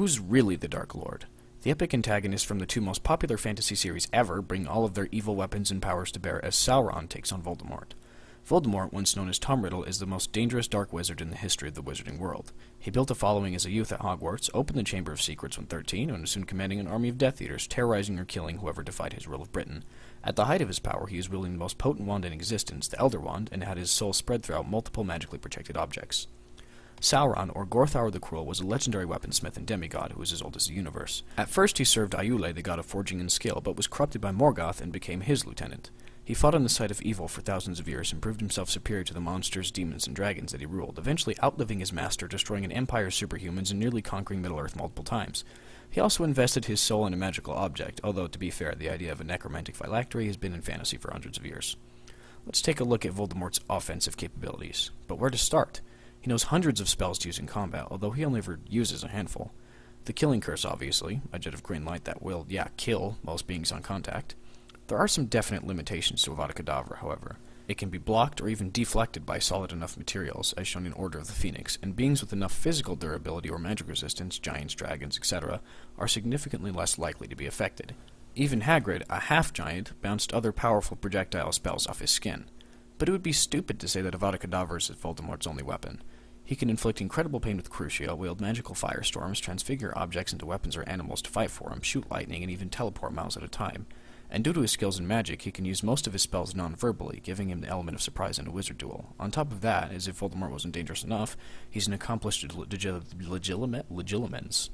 who's really the Dark Lord? The epic antagonists from the two most popular fantasy series ever bring all of their evil weapons and powers to bear as Sauron takes on Voldemort. Voldemort, once known as Tom Riddle, is the most dangerous dark wizard in the history of the wizarding world. He built a following as a youth at Hogwarts, opened the Chamber of Secrets when 13, and was soon commanding an army of Death Eaters, terrorizing or killing whoever defied his rule of Britain. At the height of his power, he was wielding the most potent wand in existence, the Elder Wand, and had his soul spread throughout multiple magically protected objects. Sauron, or Gorthar the Cruel, was a legendary weaponsmith and demigod who was as old as the universe. At first he served Aiule, the god of forging and skill, but was corrupted by Morgoth and became his lieutenant. He fought on the side of evil for thousands of years and proved himself superior to the monsters, demons, and dragons that he ruled, eventually outliving his master, destroying an empire of superhumans and nearly conquering Middle-earth multiple times. He also invested his soul in a magical object, although, to be fair, the idea of a necromantic phylactery has been in fantasy for hundreds of years. Let's take a look at Voldemort's offensive capabilities. But where to start? He knows hundreds of spells to use in combat, although he only ever uses a handful. The Killing Curse, obviously, a jet of green light that will, kill most beings on contact. There are some definite limitations to Avada Kedavra, however. It can be blocked or even deflected by solid enough materials, as shown in Order of the Phoenix, and beings with enough physical durability or magic resistance, giants, dragons, etc., are significantly less likely to be affected. Even Hagrid, a half-giant, bounced other powerful projectile spells off his skin. But it would be stupid to say that Avada Kedavra is Voldemort's only weapon. He can inflict incredible pain with Crucio, wield magical firestorms, transfigure objects into weapons or animals to fight for him, shoot lightning, and even teleport miles at a time. And due to his skills in magic, he can use most of his spells non-verbally, giving him the element of surprise in a wizard duel. On top of that, as if Voldemort wasn't dangerous enough, he's an accomplished legilimens.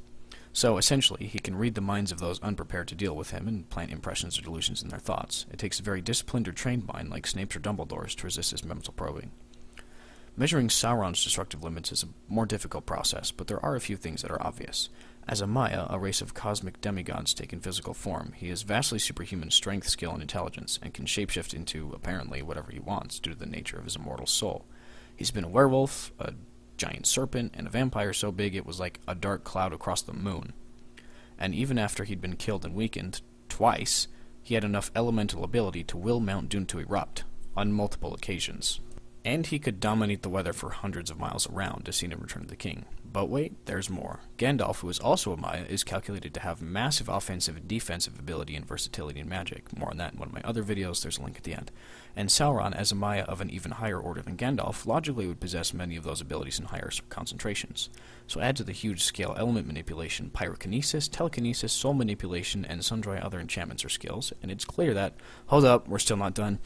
So, essentially, he can read the minds of those unprepared to deal with him and plant impressions or delusions in their thoughts. It takes a very disciplined or trained mind like Snape's or Dumbledore's to resist his mental probing. Measuring Sauron's destructive limits is a more difficult process, but there are a few things that are obvious. As a Maia, a race of cosmic demigods taken physical form, he has vastly superhuman strength, skill, and intelligence, and can shapeshift into, apparently, whatever he wants due to the nature of his immortal soul. He's been a werewolf, a giant serpent, and a vampire so big it was like a dark cloud across the moon. And even after he'd been killed and weakened, twice, he had enough elemental ability to will Mount Doom to erupt, on multiple occasions. And he could dominate the weather for hundreds of miles around, as seen in Return of the King. But wait, there's more. Gandalf, who is also a Maia, is calculated to have massive offensive and defensive ability and versatility in magic. More on that in one of my other videos, there's a link at the end. And Sauron, as a Maia of an even higher order than Gandalf, logically would possess many of those abilities in higher concentrations. So add to the huge scale element manipulation, pyrokinesis, telekinesis, soul manipulation, and sundry other enchantments or skills, and it's clear that, hold up, we're still not done.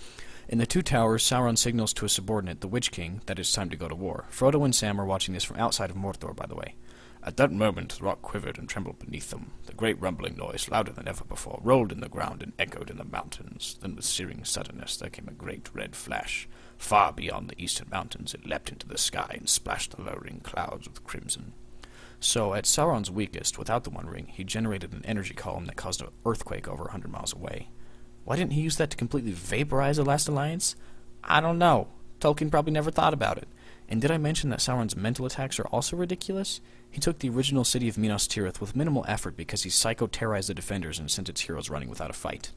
In the Two Towers, Sauron signals to a subordinate, the Witch King, that it's time to go to war. Frodo and Sam are watching this from outside of Mordor, by the way. At that moment, the rock quivered and trembled beneath them. The great rumbling noise, louder than ever before, rolled in the ground and echoed in the mountains. Then with searing suddenness there came a great red flash. Far beyond the eastern mountains it leapt into the sky and splashed the lowering clouds with crimson. So, at Sauron's weakest, without the One Ring, he generated an energy column that caused an earthquake over 100 miles away. Why didn't he use that to completely vaporize the Last Alliance? I don't know. Tolkien probably never thought about it. And did I mention that Sauron's mental attacks are also ridiculous? He took the original city of Minas Tirith with minimal effort because he psycho-terrorized the defenders and sent its heroes running without a fight.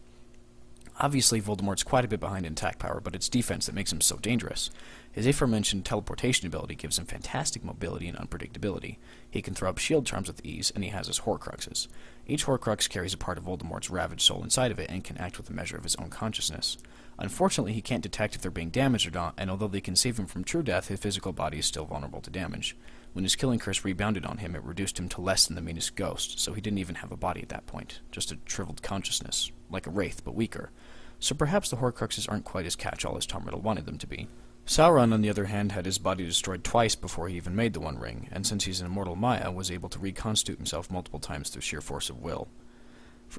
Obviously, Voldemort's quite a bit behind in attack power, but it's defense that makes him so dangerous. His aforementioned teleportation ability gives him fantastic mobility and unpredictability. He can throw up shield charms with ease, and he has his Horcruxes. Each Horcrux carries a part of Voldemort's ravaged soul inside of it and can act with a measure of his own consciousness. Unfortunately, he can't detect if they're being damaged or not, and although they can save him from true death, his physical body is still vulnerable to damage. When his killing curse rebounded on him, it reduced him to less than the meanest ghost, so he didn't even have a body at that point, just a shriveled consciousness, like a wraith, but weaker. So perhaps the Horcruxes aren't quite as catch-all as Tom Riddle wanted them to be. Sauron, on the other hand, had his body destroyed twice before he even made the One Ring, and since he's an immortal Maia, was able to reconstitute himself multiple times through sheer force of will.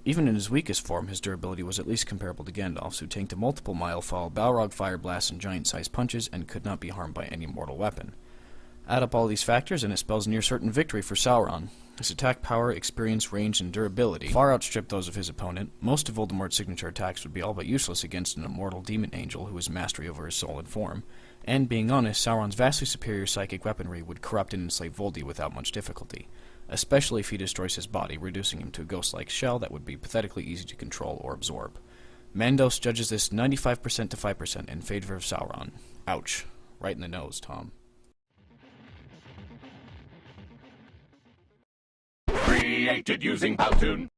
Even in his weakest form, his durability was at least comparable to Gandalf's, who tanked a multiple mile-fall, Balrog fire blasts, and giant-sized punches, and could not be harmed by any mortal weapon. Add up all these factors, and it spells near certain victory for Sauron. His attack power, experience, range, and durability far outstrip those of his opponent. Most of Voldemort's signature attacks would be all but useless against an immortal demon angel who has mastery over his soul and form. And, being honest, Sauron's vastly superior psychic weaponry would corrupt and enslave Voldy without much difficulty, especially if he destroys his body, reducing him to a ghost-like shell that would be pathetically easy to control or absorb. Mandos judges this 95% to 5% in favor of Sauron. Ouch. Right in the nose, Tom. created using Powtoon.